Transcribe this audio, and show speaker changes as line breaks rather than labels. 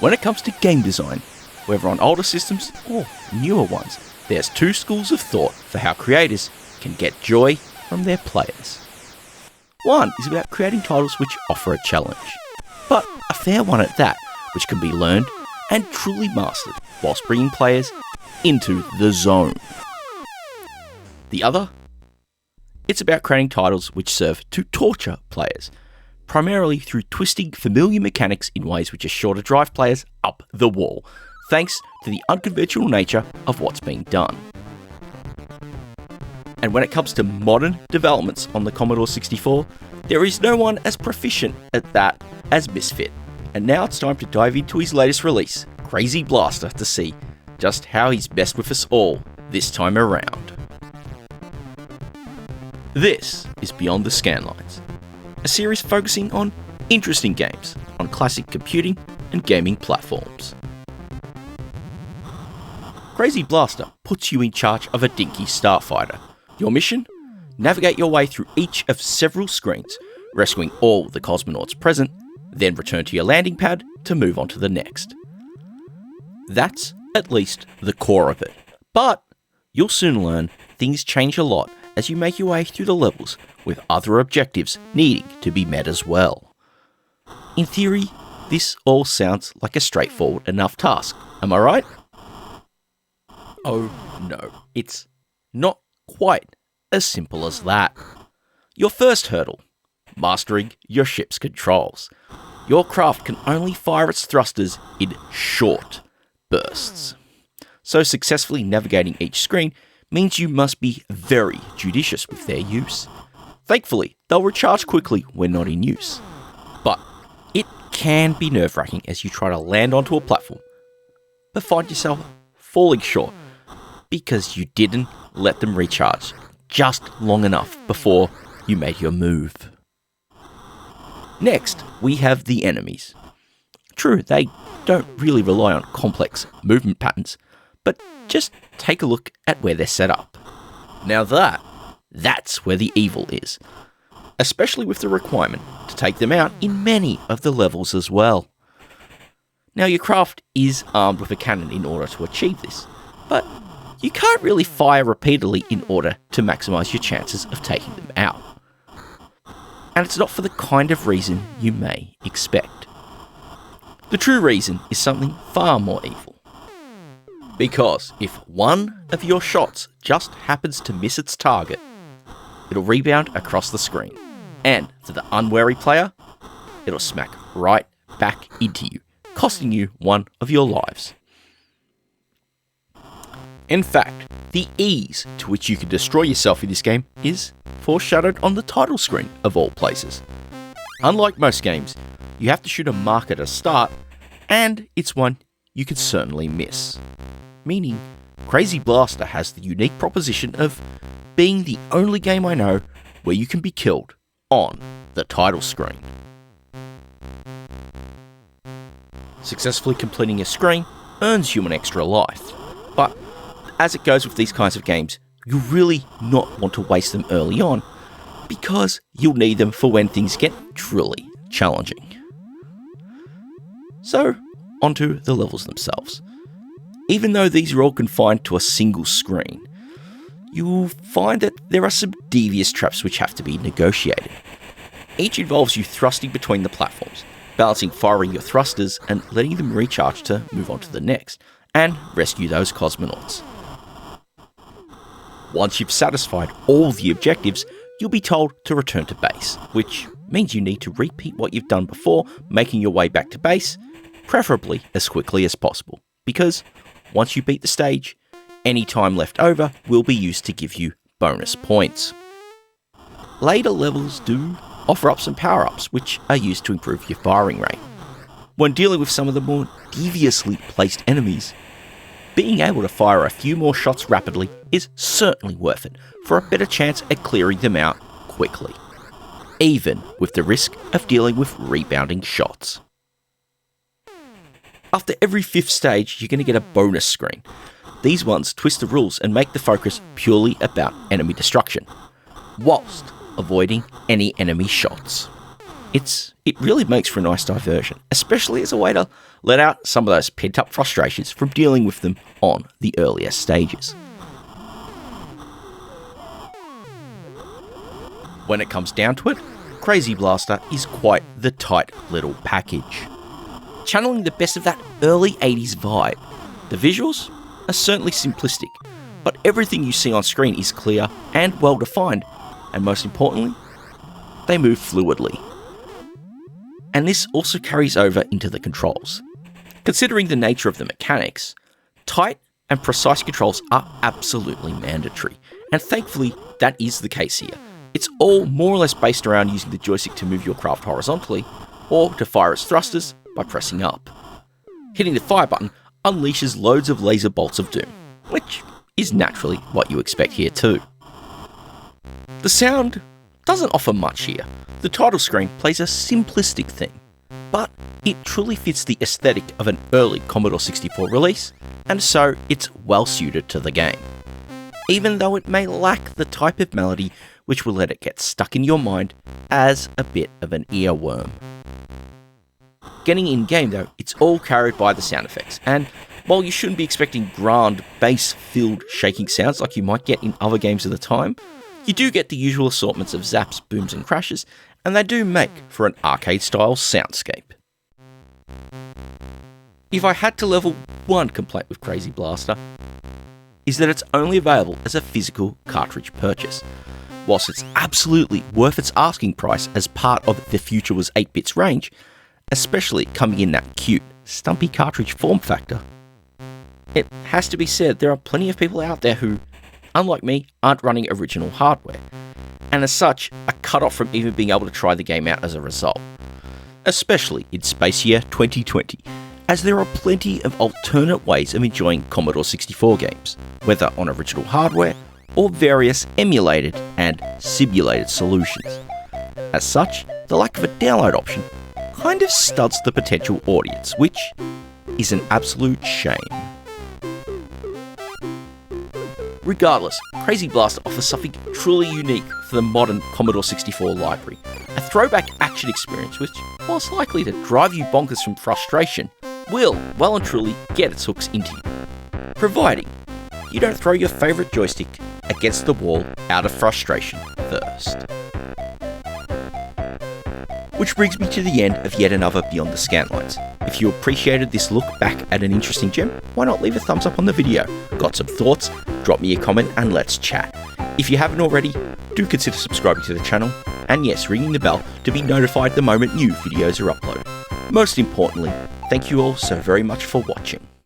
When it comes to game design, whether on older systems or newer ones, there's two schools of thought for how creators can get joy from their players. One is about creating titles which offer a challenge, but a fair one at that, which can be learned and truly mastered whilst bringing players into the zone. The other, it's about creating titles which serve to torture players, primarily through twisting familiar mechanics in ways which are sure to drive players up the wall, thanks to the unconventional nature of what's being done. And when it comes to modern developments on the Commodore 64, there is no one as proficient at that as Misfit. And now it's time to dive into his latest release, Crazy Blaster, to see just how he's best with us all this time around. This is Beyond the Scanlines, a series focusing on interesting games on classic computing and gaming platforms. Crazy Blaster puts you in charge of a dinky starfighter. Your mission? Navigate your way through each of several screens, rescuing all the cosmonauts present, then return to your landing pad to move on to the next. That's at least the core of it, but you'll soon learn things change a lot as you make your way through the levels, with other objectives needing to be met as well. In theory, this all sounds like a straightforward enough task, am I right? Oh no, it's not quite as simple as that. Your first hurdle, mastering your ship's controls. Your craft can only fire its thrusters in short bursts. So successfully navigating each screen means you must be very judicious with their use. Thankfully, they'll recharge quickly when not in use. But it can be nerve-wracking as you try to land onto a platform, but find yourself falling short because you didn't let them recharge just long enough before you made your move. Next, we have the enemies. True, they don't really rely on complex movement patterns, but just take a look at where they're set up. Now that's where the evil is, especially with the requirement to take them out in many of the levels as well. Now your craft is armed with a cannon in order to achieve this, but you can't really fire repeatedly in order to maximise your chances of taking them out. And it's not for the kind of reason you may expect. The true reason is something far more evil. Because if one of your shots just happens to miss its target, it'll rebound across the screen. And for the unwary player, it'll smack right back into you, costing you one of your lives. In fact, the ease to which you can destroy yourself in this game is foreshadowed on the title screen of all places. Unlike most games, you have to shoot a mark at a start, and it's one you can certainly miss. Meaning, Crazy Blaster has the unique proposition of being the only game I know where you can be killed on the title screen. Successfully completing a screen earns you an extra life, but as it goes with these kinds of games, you really not want to waste them early on, because you'll need them for when things get truly challenging. So, onto the levels themselves. Even though these are all confined to a single screen, you'll find that there are some devious traps which have to be negotiated. Each involves you thrusting between the platforms, balancing firing your thrusters and letting them recharge to move on to the next, and rescue those cosmonauts. Once you've satisfied all the objectives, you'll be told to return to base, which means you need to repeat what you've done before, making your way back to base, preferably as quickly as possible, because once you beat the stage, any time left over will be used to give you bonus points. Later levels do offer up some power-ups which are used to improve your firing rate. When dealing with some of the more deviously placed enemies, being able to fire a few more shots rapidly is certainly worth it for a better chance at clearing them out quickly, even with the risk of dealing with rebounding shots. After every 5th stage, you're going to get a bonus screen. These ones twist the rules and make the focus purely about enemy destruction, whilst avoiding any enemy shots. it really makes for a nice diversion, especially as a way to let out some of those pent-up frustrations from dealing with them on the earlier stages. When it comes down to it, Crazy Blaster is quite the tight little package. Channeling the best of that early 80s vibe, the visuals are certainly simplistic, but everything you see on screen is clear and well defined, and most importantly, they move fluidly. And this also carries over into the controls. Considering the nature of the mechanics, tight and precise controls are absolutely mandatory, and thankfully that is the case here. It's all more or less based around using the joystick to move your craft horizontally, or to fire its thrusters by pressing up. Hitting the fire button unleashes loads of laser bolts of doom, which is naturally what you expect here too. The sound doesn't offer much here. The title screen plays a simplistic theme, but it truly fits the aesthetic of an early Commodore 64 release, and so it's well suited to the game. Even though it may lack the type of melody which will let it get stuck in your mind as a bit of an earworm. Getting in-game though, it's all carried by the sound effects, and while you shouldn't be expecting grand, bass-filled shaking sounds like you might get in other games of the time, you do get the usual assortments of zaps, booms and crashes, and they do make for an arcade-style soundscape. If I had to level one complaint with Crazy Blaster, is that it's only available as a physical cartridge purchase. Whilst it's absolutely worth its asking price as part of the Future Was 8-Bits range, especially coming in that cute, stumpy cartridge form factor, it has to be said there are plenty of people out there who, unlike me, aren't running original hardware, and as such, are cut off from even being able to try the game out as a result. Especially in Space Year 2020, as there are plenty of alternate ways of enjoying Commodore 64 games, whether on original hardware or various emulated and simulated solutions. As such, the lack of a download option kind of studs the potential audience, which is an absolute shame. Regardless, Crazy Blaster offers something truly unique for the modern Commodore 64 library, a throwback action experience which, whilst likely to drive you bonkers from frustration, will well and truly get its hooks into you, providing you don't throw your favourite joystick against the wall out of frustration first. Which brings me to the end of yet another Beyond the Scanlines. If you appreciated this look back at an interesting gem, why not leave a thumbs up on the video? Got some thoughts? Drop me a comment and let's chat. If you haven't already, do consider subscribing to the channel, and yes, ringing the bell to be notified the moment new videos are uploaded. Most importantly, thank you all so very much for watching.